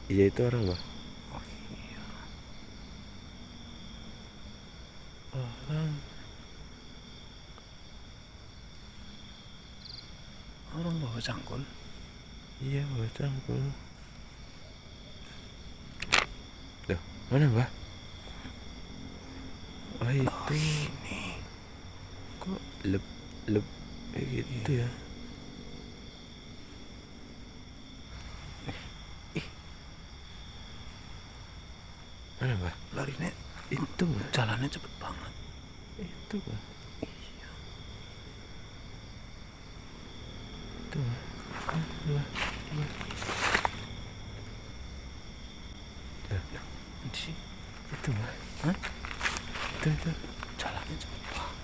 Iya itu orang Mbak. Oh iya. Orang. Orang bawa cangkul. Iya bawa cangkul. Loh, mana Mbak? Oh itu. Oh ini. Kok lep lep kayak gitu ya? Mana Mbak? Lari nek. Itu Mbak. Jalannya cepet banget. Itu Mbak. Iya. Itu Mbak. Mbak. Mbak. Di sini. Itu Mbak. Hah? Itu. Jalannya cepet banget.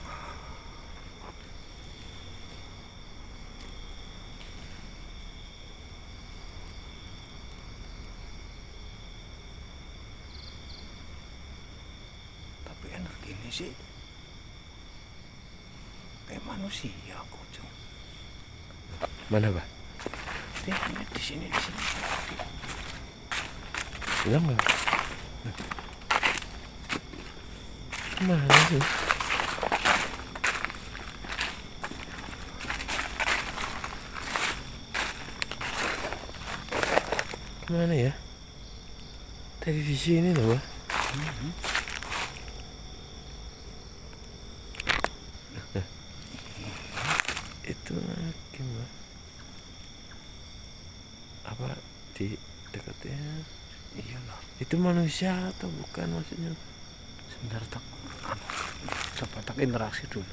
Tapi energi ini sih kayak manusia kok, Cung. Mana Mbak? Ini di sini. Bilang nggak? Mana sih? Kemana ya? Tadi di sini loh Mbak. Itu lagi Mbak. Apa di dekatnya? Iyalah. Itu manusia atau bukan maksudnya? Sebentar tak. Coba tak interaksi dulu.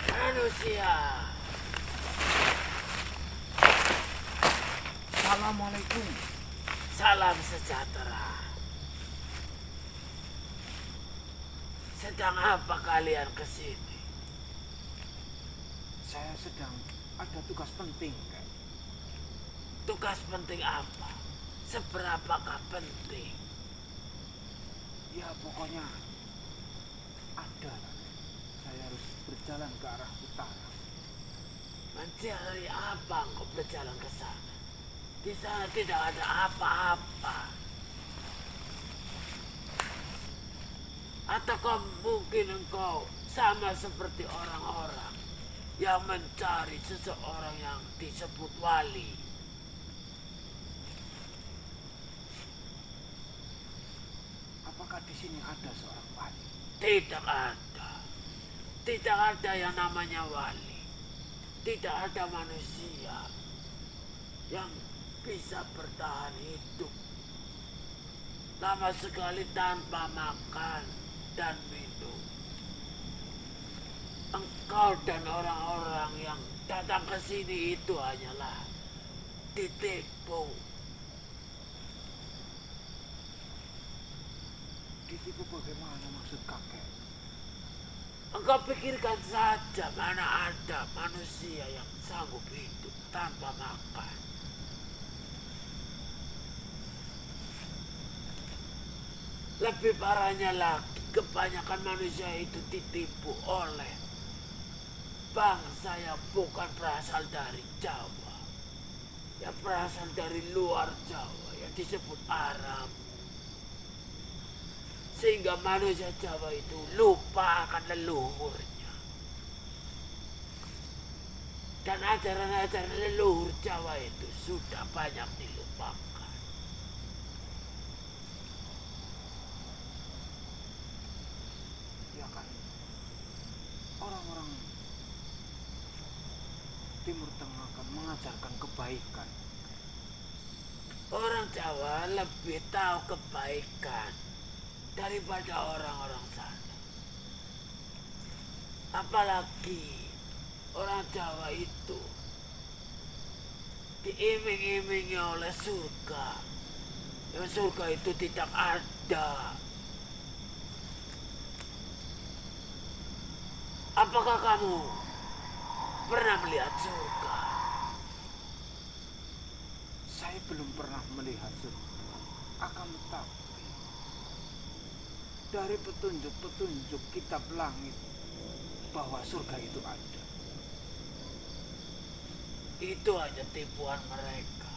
Manusia. Assalamualaikum. Salam sejahtera. Sedang apa kalian kesini? Saya sedang ada tugas penting, Kak. Tugas penting apa? Seberapakah penting? Ya pokoknya ada lah. Saya harus berjalan ke arah utara. Mencari apa engkau berjalan ke sana? Di sana tidak ada apa-apa. Ataukah mungkin engkau sama seperti orang-orang yang mencari seseorang yang disebut wali? Apakah di sini ada seorang wali? Tidak ada. Tidak ada yang namanya wali. Tidak ada manusia yang bisa bertahan hidup lama sekali tanpa makan dan minum. Engkau dan orang-orang yang datang ke sini itu hanyalah ditipu. Ditipu bagaimana maksud kakek? Engkau pikirkan saja mana ada manusia yang sanggup hidup tanpa makan. Lebih parahnya lagi, kebanyakan manusia itu ditipu oleh bangsa yang bukan berasal dari Jawa, yang berasal dari luar Jawa, yang disebut Arab. Sehingga manusia Jawa itu lupa akan leluhurnya. Dan ajaran-ajaran leluhur Jawa itu sudah banyak dilupakan. Timur Tengah akan mengajarkan kebaikan. Orang Jawa lebih tahu kebaikan daripada orang-orang sana. Apalagi orang Jawa itu diiming-imingi oleh surga. Yang surga itu tidak ada. Apakah kamu pernah melihat surga? Saya belum pernah melihat surga. Akan tetapi dari petunjuk-petunjuk kitab langit bahwa surga itu ada. Itu hanya tipuan mereka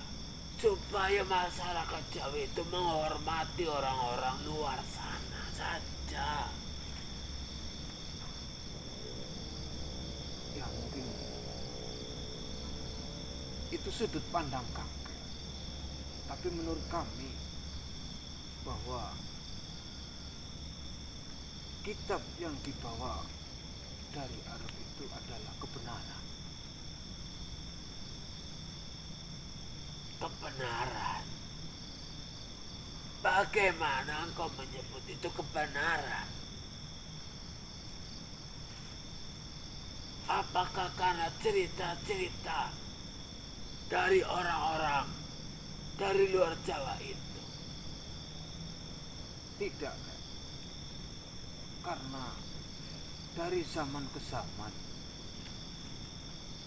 supaya masyarakat Jawa itu menghormati orang-orang luar sana saja. Ya mungkin itu sudut pandang kakek. Tapi menurut kami bahwa kitab yang dibawa dari Arab itu adalah kebenaran. Kebenaran. Bagaimana engkau menyebut itu kebenaran? Apakah karena cerita-cerita dari orang-orang dari luar Jawa itu? Tidak, Kak. Karena dari zaman ke zaman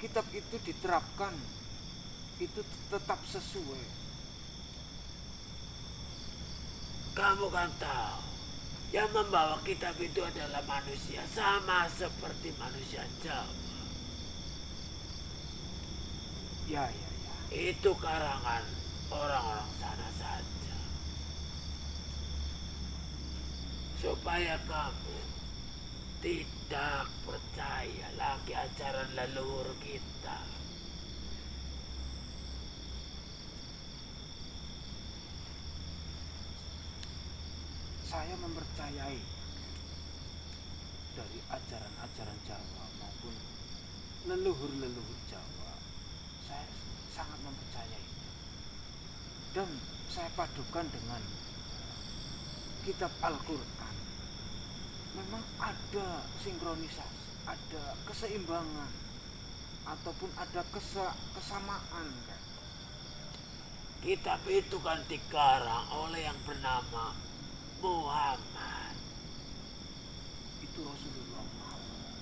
kitab itu diterapkan, itu tetap sesuai. Kamu kan tahu, yang membawa kitab itu adalah manusia, sama seperti manusia Jawa. Ya. Itu karangan orang-orang sana saja. Supaya kamu tidak percaya lagi ajaran leluhur kita. Saya mempercayai dari ajaran-ajaran Jawa maupun leluhur-leluhur Jawa. Saya sangat mempercayai. Dan saya padukan dengan kitab Al-Quran. Memang ada sinkronisasi, ada keseimbangan, ataupun ada kesamaan. Kitab itu kan dikarang oleh yang bernama Muhammad. Itu Rasulullah Muhammad.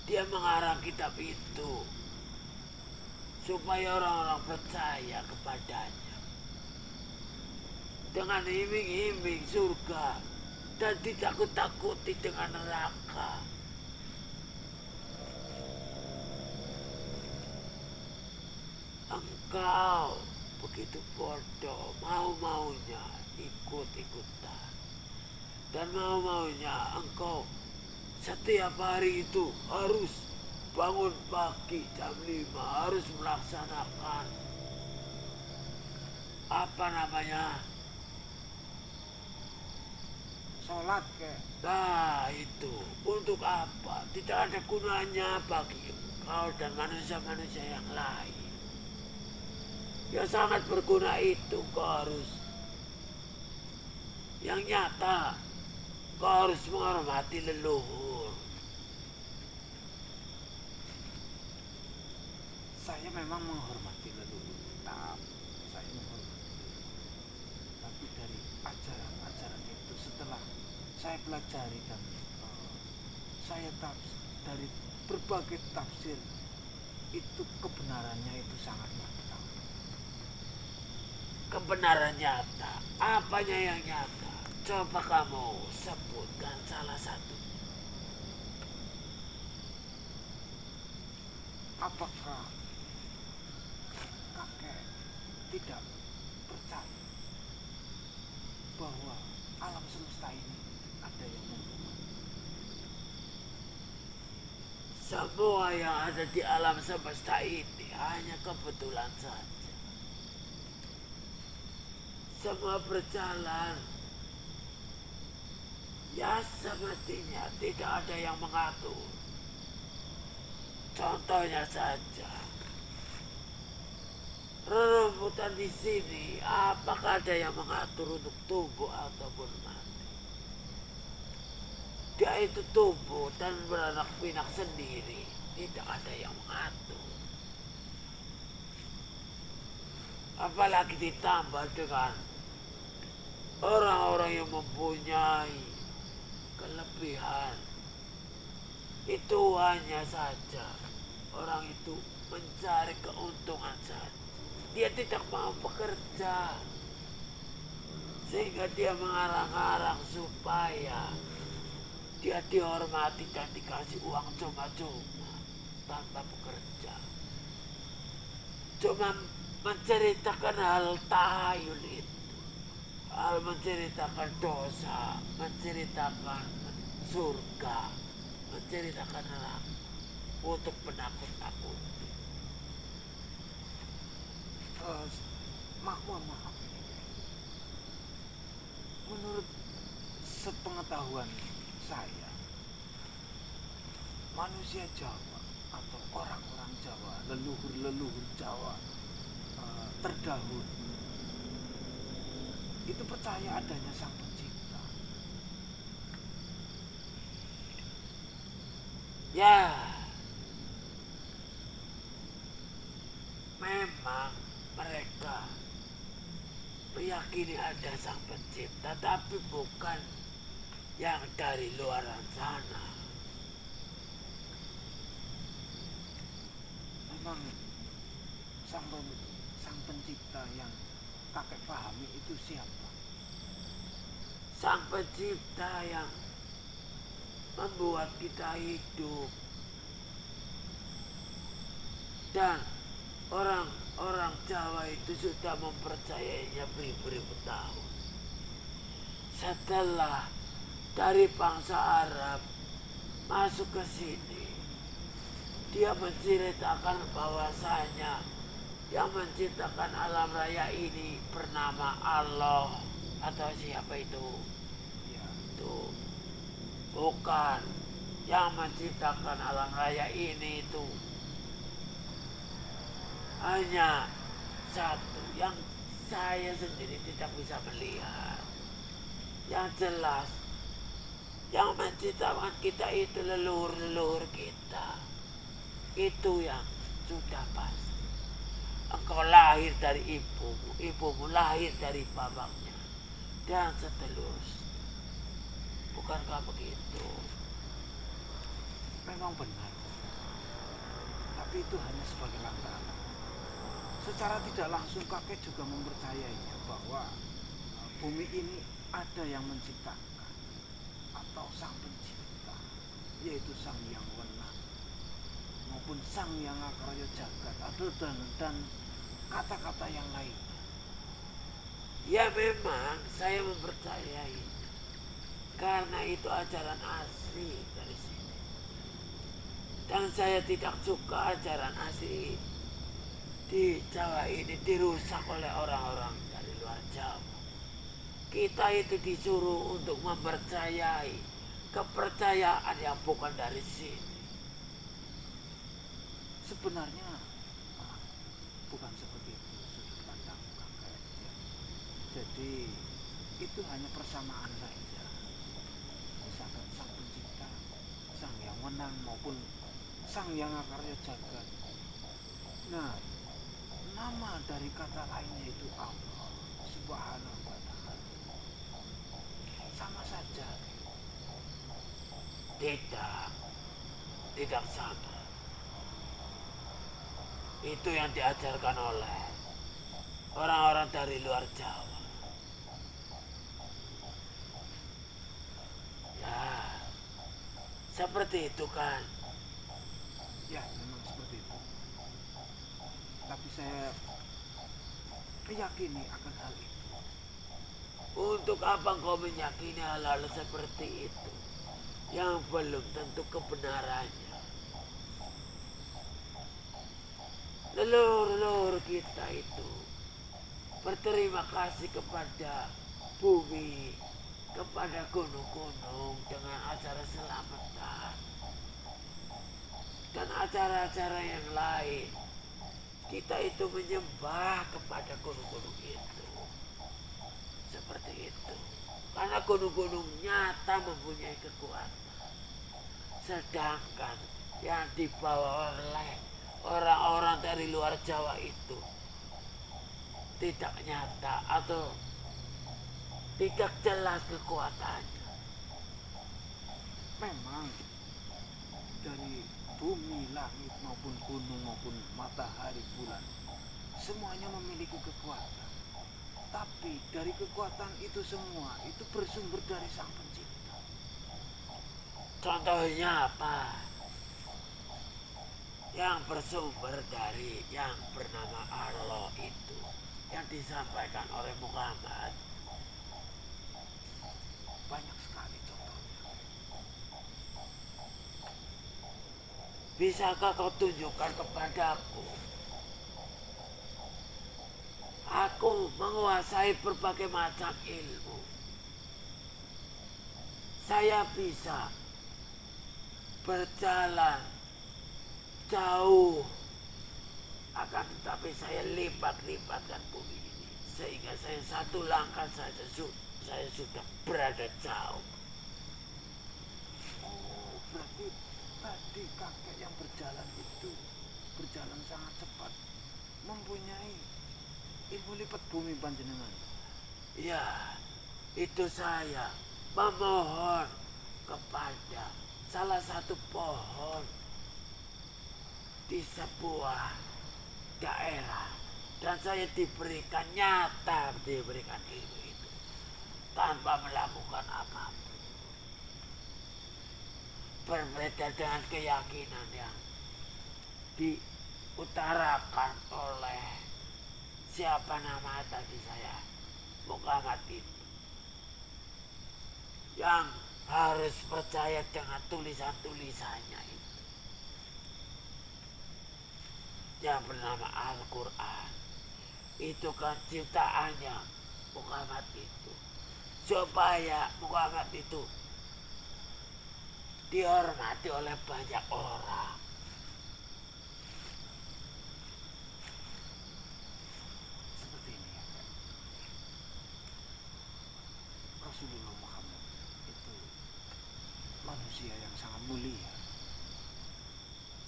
Dia mengarang kitab itu supaya orang-orang percaya kepadanya dengan iming-iming surga dan ditakut-takuti dengan neraka. Engkau begitu bodoh, mau-maunya ikut-ikutan, dan mau-maunya engkau setiap hari itu harus bangun pagi jam 5, harus melaksanakan apa namanya, sholat kayak. nah itu untuk apa? Tidak ada gunanya bagi engkau dan manusia-manusia yang lain. Yang sangat berguna itu kau harus yang nyata, kau harus menghormati leluhur. Saya memang menghormati leluhur, saya menghormati. Tapi dari ajaran-ajaran itu setelah saya pelajari dan saya dari berbagai tafsir itu kebenarannya itu sangat mantap. Kebenaran nyata, apanya yang nyata? Coba kamu sebutkan salah satu. Apakah kakek tidak percaya bahwa alam semesta ini ada yang membuat? Semua yang ada di alam semesta ini hanya kebetulan saja. Semua berjalan. Ya semestinya tidak ada yang mengatur. Contohnya saja, rerumputan di sini, apakah ada yang mengatur untuk tumbuh ataupun mati? Dia itu tumbuh dan beranak pinak sendiri, tidak ada yang mengatur. Apalagi ditambah dengan orang-orang yang mempunyai kelebihan. Itu hanya saja orang itu mencari keuntungan saja. Dia tidak mau bekerja, sehingga dia mengarang-arang supaya dia dihormati dan dikasih uang cuma-cuma tanpa bekerja. Cuma menceritakan hal tahayul itu, hal menceritakan dosa, menceritakan surga, menceritakan neraka untuk penakut-takut. Maaf. Menurut sepengetahuan saya, manusia Jawa atau orang-orang Jawa, leluhur Jawa terdahulu itu percaya adanya Sang Pencipta. Ya, memang mereka meyakini ada Sang Pencipta, tapi bukan yang dari luar sana. Memang Sang Pencipta yang kakek pahami itu siapa? Sang Pencipta yang membuat kita hidup, dan orang Jawa itu sudah mempercayainya beribu-ribu tahun. Setelah dari bangsa Arab masuk ke sini, dia menceritakan bahwasanya yang menciptakan alam raya ini bernama Allah atau siapa itu? Ya, Itu bukan. Yang menciptakan alam raya ini itu hanya satu yang saya sendiri tidak bisa melihat. Yang jelas, yang menciptakan kita itu leluhur kita. Itu yang sudah pasti. Engkau lahir dari ibumu, ibumu lahir dari bapaknya, dan seterusnya. Bukankah begitu? memang benar. Tapi itu hanya sebagai lantaran. Secara tidak langsung kakek juga mempercayainya bahwa bumi ini ada yang menciptakan atau Sang Pencipta, yaitu Sang Yang Wenang maupun Sang Yang Akarya Jagat dan kata-kata yang lainnya. Ya memang saya mempercayai, karena itu ajaran asli dari sini. Dan saya tidak suka ajaran asli di Jawa ini dirusak oleh orang-orang dari luar Jawa. Kita itu disuruh untuk mempercayai kepercayaan yang bukan dari sini. Sebenarnya bukan seperti itu sudut pandang kakek. Ya. Jadi itu hanya persamaan saja. Misalkan Sang Pencipta, Sang Yang Wenang maupun Sang Yang Akarya Jagat. Nah, nama dari kata lainnya itu Allah Subhanahu wa Ta'ala. Sama saja. Tidak sama. Itu yang diajarkan oleh orang-orang dari luar Jawa. Ya, seperti itu kan. Ya, memang seperti itu. Tapi saya meyakini akan hal itu. Untuk apa kau meyakini hal-hal seperti itu yang belum tentu kebenarannya? Leluhur kita itu berterima kasih kepada bumi, kepada gunung-gunung dengan acara selamatan. dan acara-acara yang lain. Kita itu menyembah kepada gunung-gunung itu. Seperti itu. Karena gunung-gunung nyata mempunyai kekuatan. Sedangkan yang dibawa oleh orang-orang dari luar Jawa itu tidak nyata atau tidak jelas kekuatannya. Memang dari bumi, langit maupun gunung maupun matahari, bulan, semuanya memiliki kekuatan. Tapi dari kekuatan itu semua itu bersumber dari Sang Pencipta. Contohnya apa? Yang bersumber dari yang bernama Allah itu, yang disampaikan oleh Muhammad. Banyak sekali contohnya. Bisakah kau tunjukkan kepadaku? Aku menguasai berbagai macam ilmu. Saya bisa berjalan jauh, akan tetapi saya lipat-lipatkan bumi ini sehingga saya satu langkah saja saya sudah berada jauh. Oh, berarti tadi kakek yang berjalan itu berjalan sangat cepat, mempunyai ilmu lipat bumi panjenengan. Ya, itu saya memohon kepada salah satu pohon di sebuah daerah dan saya diberikan ilmu itu tanpa melakukan apapun. Berbeda dengan keyakinan yang diutarakan oleh siapa nama tadi saya, Muhammad itu, yang harus percaya dengan tulisan-tulisannya itu, yang bernama Al-Quran. Itu kan ciptaannya Muhammad itu, supaya Muhammad itu dihormati oleh banyak orang. Seperti ini ya. Rasulullah Muhammad itu manusia yang sangat mulia.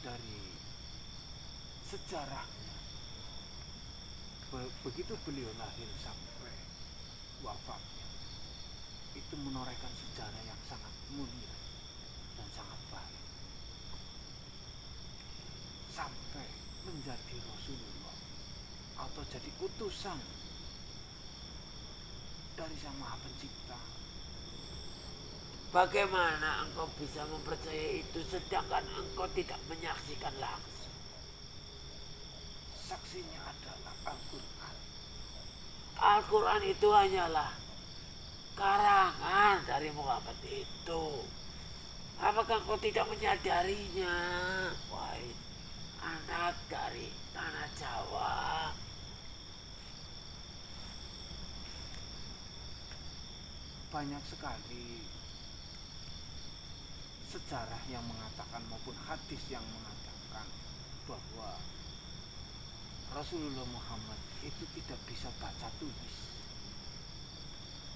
Dari sejarahnya, begitu beliau lahir sampai wafatnya, itu menorehkan sejarah yang sangat mulia dan sangat baik. Sampai menjadi Rasulullah atau jadi utusan dari Sang Maha Pencipta. Bagaimana engkau bisa mempercayai itu sedangkan engkau tidak menyaksikan langsung? Saksinya adalah Al-Quran. Al-Quran itu hanyalah karangan dari Muhammad itu. Apakah engkau tidak menyadarinya? Wahai anak dari tanah Jawa. Banyak sekali sejarah yang mengatakan maupun hadis yang mengatakan bahwa Rasulullah Muhammad itu tidak bisa baca tulis.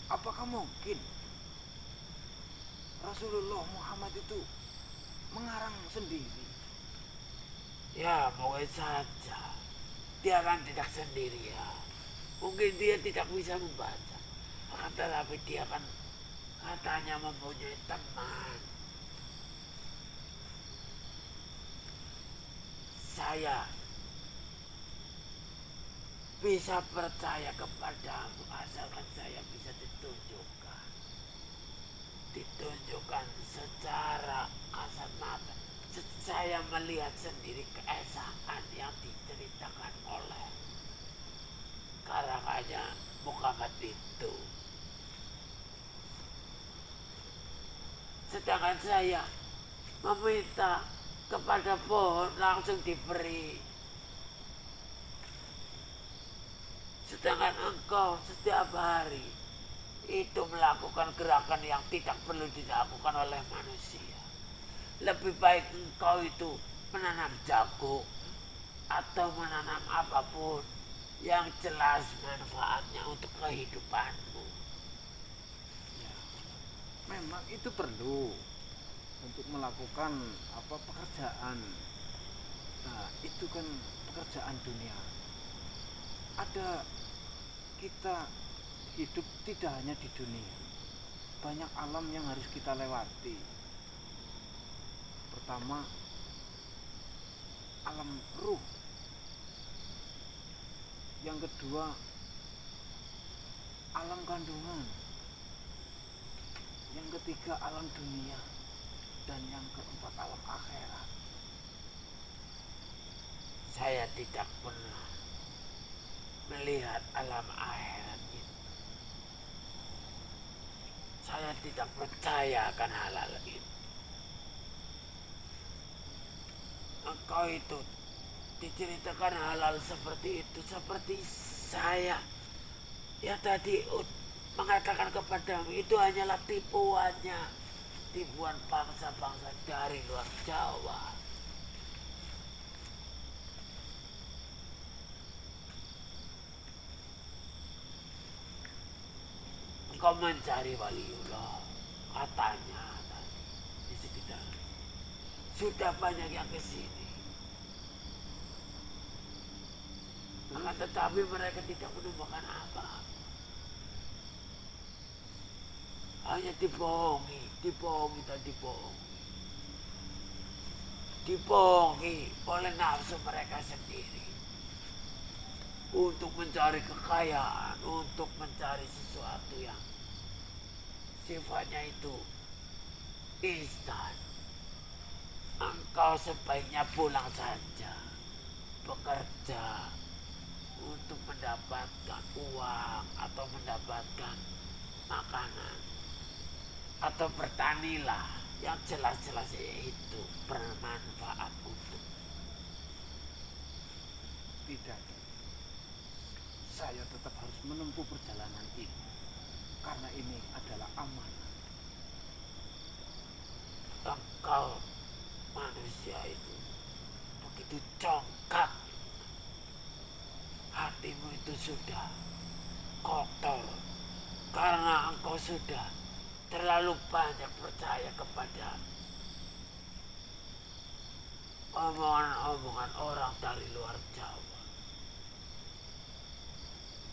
Apakah mungkin Rasulullah Muhammad itu mengarang sendiri? Ya, mungkin saja. Dia kan tidak sendirian. Mungkin dia tidak bisa membaca. Akan tetapi dia kan katanya mempunyai teman. Saya bisa percaya kepadamu asalkan saya bisa ditunjukkan secara kasat mata. Saya melihat sendiri keesaan yang diceritakan oleh karangannya Muhammad itu. Sedangkan saya meminta kepada pohon langsung diberi. Sedangkan engkau setiap hari itu melakukan gerakan yang tidak perlu dilakukan oleh manusia. Lebih baik engkau itu menanam jagung atau menanam apapun yang jelas manfaatnya untuk kehidupanmu. Ya, memang itu perlu untuk melakukan pekerjaan. Nah, itu kan pekerjaan dunia. Ada kita hidup tidak hanya di dunia. Banyak alam yang harus kita lewati. Pertama, alam ruh. Yang kedua, alam kandungan. Yang ketiga, alam dunia. Dan yang keempat, alam akhirat. Saya tidak pernah melihat alam akhirat itu. Saya tidak percaya akan hal-hal itu. Engkau itu diceritakan hal-hal seperti itu, seperti saya yang tadi mengatakan kepadamu, itu hanyalah tipuan bangsa-bangsa dari luar Jawa. Engkau mencari waliullah, katanya tadi di sekitar. Sudah banyak yang kesini. Akan tetapi mereka tidak menemukan apa. Hanya dibohongi dan dibohongi. Dibohongi oleh nafsu mereka sendiri. Untuk mencari kekayaan, untuk mencari sesuatu yang sifatnya itu instan. Engkau sebaiknya pulang saja, bekerja untuk mendapatkan uang atau mendapatkan makanan, atau bertanilah yang jelas-jelas itu bermanfaat untuk. Tidak. Saya tetap harus menempuh perjalanan ini karena ini adalah amanah. Engkau manusia itu begitu congkak, hatimu itu sudah kotor karena engkau sudah terlalu banyak percaya kepada omongan-omongan orang dari luar Jawa.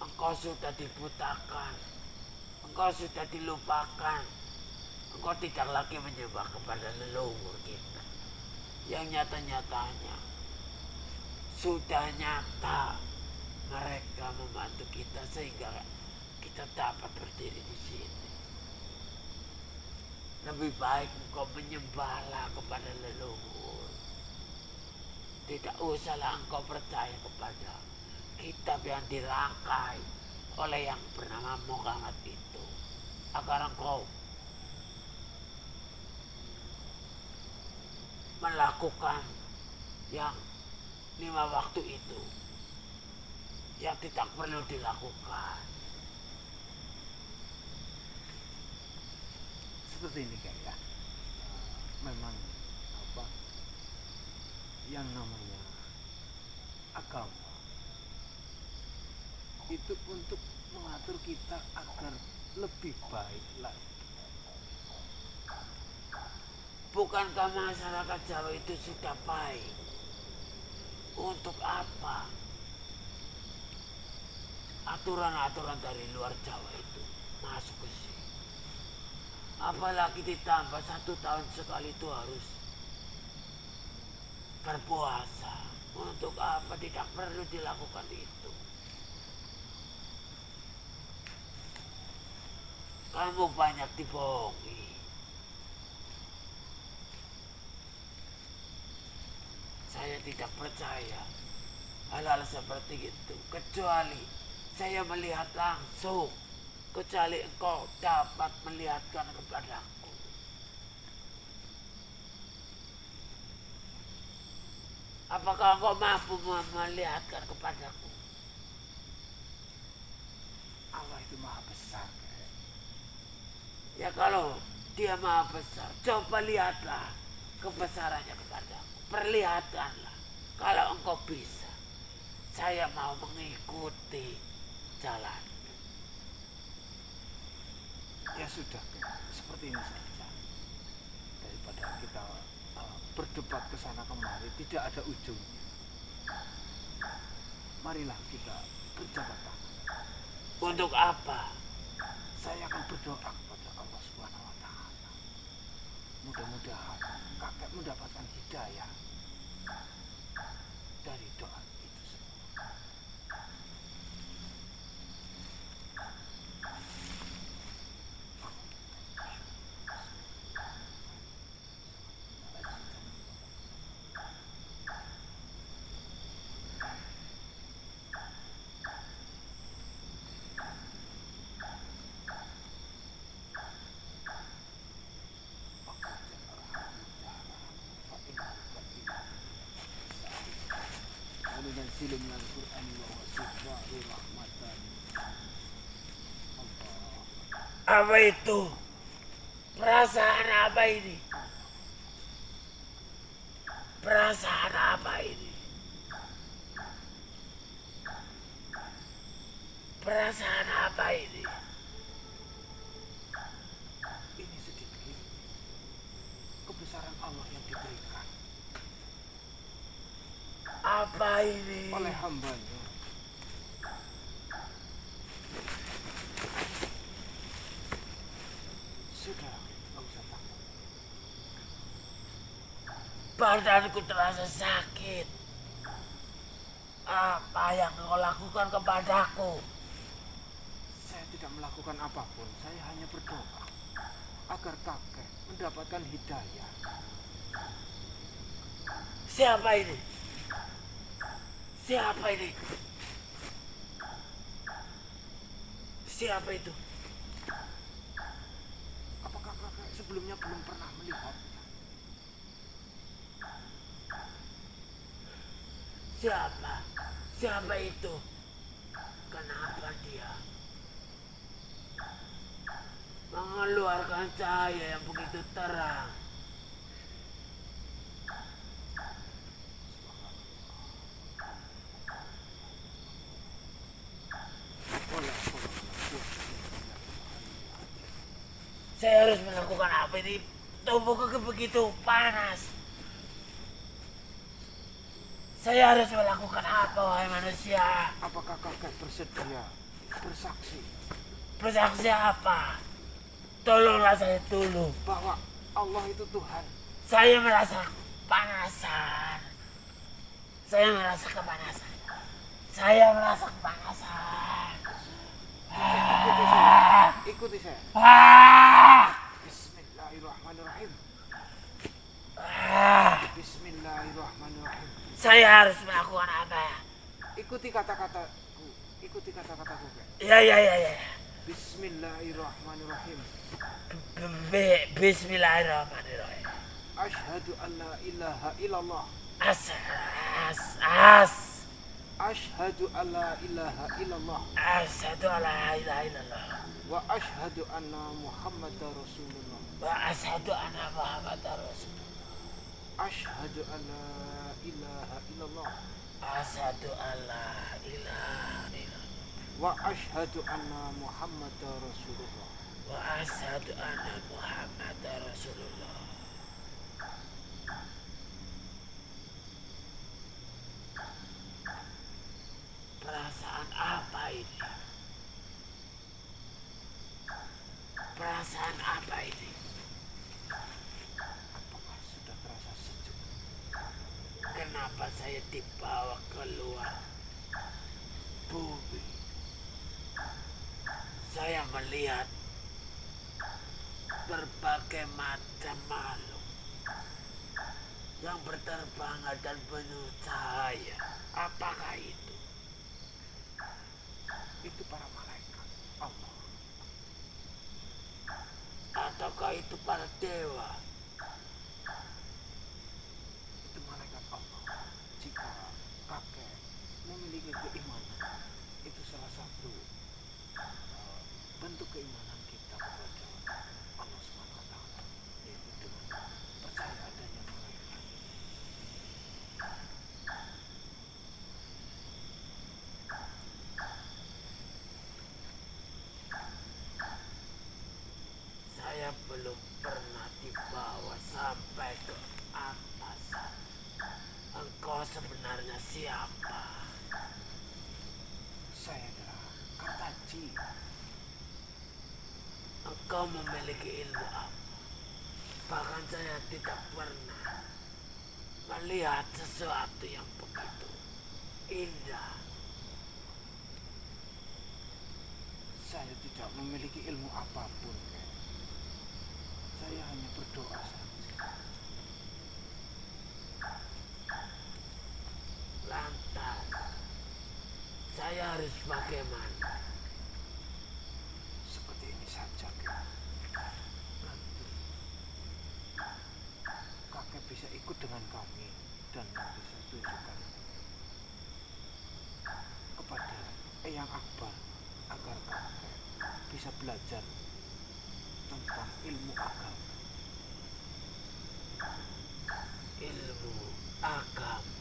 Engkau sudah dibutakan, engkau sudah dilupakan, engkau tidak lagi menyembah kepada leluhur kita. Yang nyata-nyatanya sudah nyata mereka membantu kita sehingga kita dapat berdiri di sini. Lebih baik engkau menyembahlah kepada leluhur. Tidak usahlah engkau percaya kepada kitab yang dirangkai oleh yang bernama Muhammad itu, agar engkau melakukan yang 5 waktu itu yang tidak perlu dilakukan. Seperti ini kayak memang yang namanya agama itu untuk mengatur kita agar lebih baik lagi. Bukankah masyarakat Jawa itu sudah baik? Untuk apa aturan-aturan dari luar Jawa itu masuk ke sini? Apalagi ditambah 1 tahun sekali itu harus berpuasa. Untuk apa? Tidak perlu dilakukan itu. Kamu banyak dibohongi. Saya tidak percaya hal-hal seperti itu, kecuali saya melihat langsung, kecuali engkau dapat melihatkan kepadaku. Apakah engkau mampu melihatkan kepadaku? Allah itu maha besar. Ya kalau dia maha besar, coba lihatlah kebesarannya kepadaku. Perlihatkanlah kalau engkau bisa. Saya mau mengikuti jalan. Ya sudah, Kek. Seperti ini saja. Daripada kita berdebat ke sana kemari, tidak ada ujungnya. Marilah kita berjabat tangan. Untuk apa? Saya akan berdoa kepada Allah Subhanahu wa taala. Mudah-mudahan kakek mendapatkan hidayah dari doa itu semua. Nunazzilu minal Qur'ani wa wasifai rahmatan. Allah. Apa itu? Perasaan apa ini? Perasaan apa ini? Perasaan apa ini? Ini sedikit kebesaran Allah yang diberikan Apa ini? oleh hambanya. Sudah, nggak usah takut. Badanku terasa sakit. Apa yang kau lakukan kepadaku? Saya tidak melakukan apapun. Saya hanya berdoa agar kakek mendapatkan hidayah. Siapa ini? Siapa ini? Siapa itu? Apakah kakek sebelumnya belum pernah melihatnya? Siapa? Siapa itu? Kenapa dia mengeluarkan cahaya yang begitu terang? Saya harus melakukan apa ini? Tubuhku begitu panas. Saya harus melakukan apa, wahai manusia? Apakah kakek bersedia bersaksi Bersaksi apa? Tolonglah saya dulu. bahwa Allah itu Tuhan? Saya merasa panasan. Saya merasa kepanasan. Saya merasa kepanasan. Ikuti saya. Ikuti saya. Bismillahirrahmanirrahim. Bismillahirrahmanirrahim. Saya harus melakukan apa? Ikuti kata-kataku. Ikuti kata-kataku, Kek. Ya. Bismillahirrahmanirrahim. Bismillahirrahmanirrahim. Asyhadu an la ilaha illallah. Asyhadu an la ilaha illallah. Asyhadu an la ilaha illallah. Wa asyhadu anna Muhammadar Rasulullah. Wa asyhadu anna Muhammadar Rasulullah. Asyhadu an la ilaha illallah. Asyhadu an la ilaha illallah. Wa asyhadu anna Muhammadar Rasulullah. Wa asyhadu anna Muhammadar Rasulullah. Perasaan apa ini? Perasaan apa ini? Apakah sudah terasa sejuk? Kenapa saya dibawa keluar bumi? Saya melihat berbagai macam makhluk yang berterbangan dan penuh cahaya. Apakah itu? Itu para malaikat Allah. Ataukah itu para dewa? Itu malaikat Allah. Jika kakek memiliki keimanan, itu salah satu bentuk keimanan kita kepada Allah SWT, yaitu dengan percaya adanya malaikat. saya belum pernah dibawa sampai ke atas. Engkau sebenarnya siapa? Saya adalah Kartaji. Engkau memiliki ilmu apa? Bahkan saya tidak pernah melihat sesuatu yang begitu indah. Saya tidak memiliki ilmu apapun, Kek. Saya hanya berdoa saja. Lantas, saya harus bagaimana? Seperti ini saja, Kek. Nanti kakek bisa ikut dengan kami dan nanti saya tunjukkan kepada Eyang Akbar agar kakek bisa belajar tentang ilmu agama. Ilmu agama.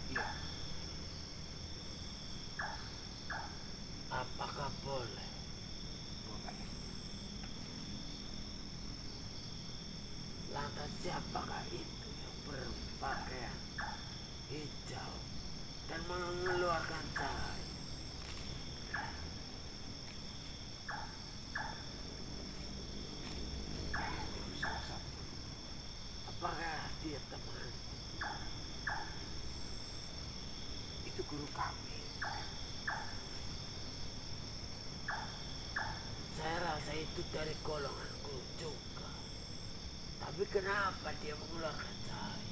Iya, Apakah boleh? boleh. Lantas siapakah itu yang berpakaian hijau dan mengeluarkan cahaya? Itu salah satu. Apakah dia teman? Itu guru kami. Saya rasa itu dari golonganku juga. Tapi kenapa dia mengeluarkan cahaya?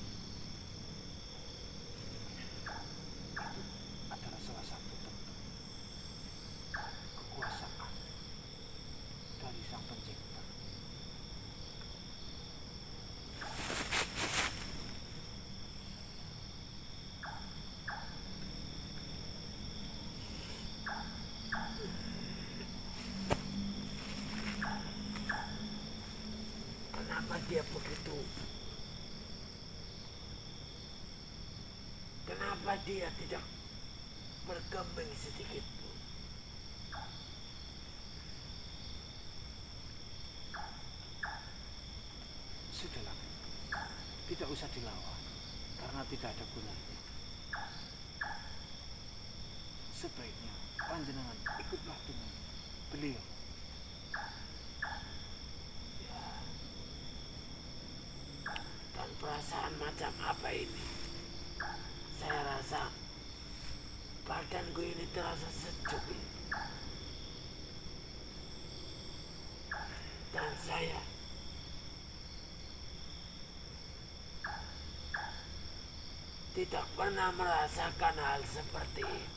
Itu adalah salah satu bentuk kekuasaan dari Sang Pencipta. Kenapa dia begitu? Kenapa dia tidak bergeming sedikit pun? Sudahlah, tidak usah dilawan karena tidak ada gunanya. Sebaiknya panjenengan ikutlah dengan beliau. Dan perasaan macam apa ini? Saya rasa badanku ini terasa sejuk ini. Dan saya tidak pernah merasakan hal seperti ini.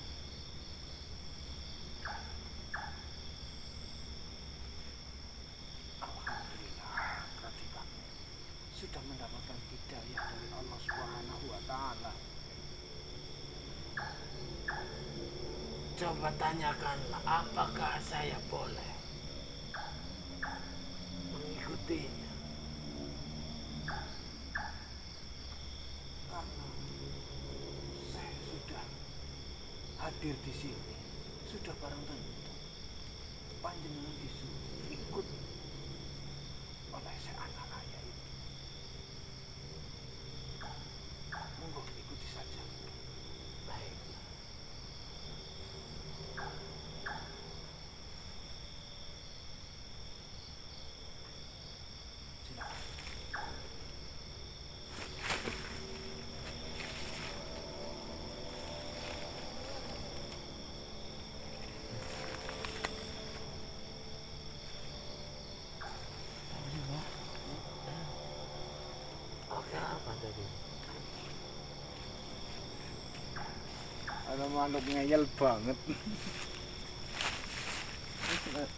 Alhamdulillah, berarti kami sudah mendapatkan hidayah dari Allah Subhanahu wa Ta'ala. Coba tanyakanlah apakah saya boleh mengikutinya. Karena saya sudah hadir di sini, sudah barang tentu panjenengan disuruh ikut oleh seanak raya itu. Monggo ikuti saja. Baik. Silakan. Oke, apa tadi? Ada makhluk ngeyel banget.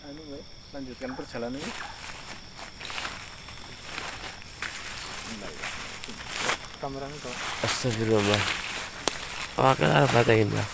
Anu, lanjutkan perjalanan ini. Kamera itu. Astagfirullah. Oke, apa tadi Mbak?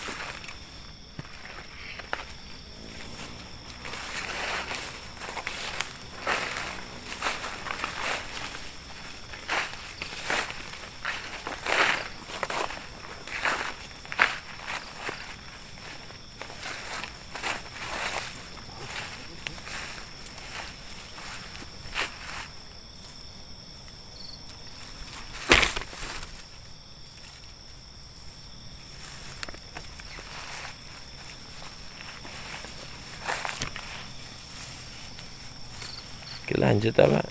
Lanjut apa?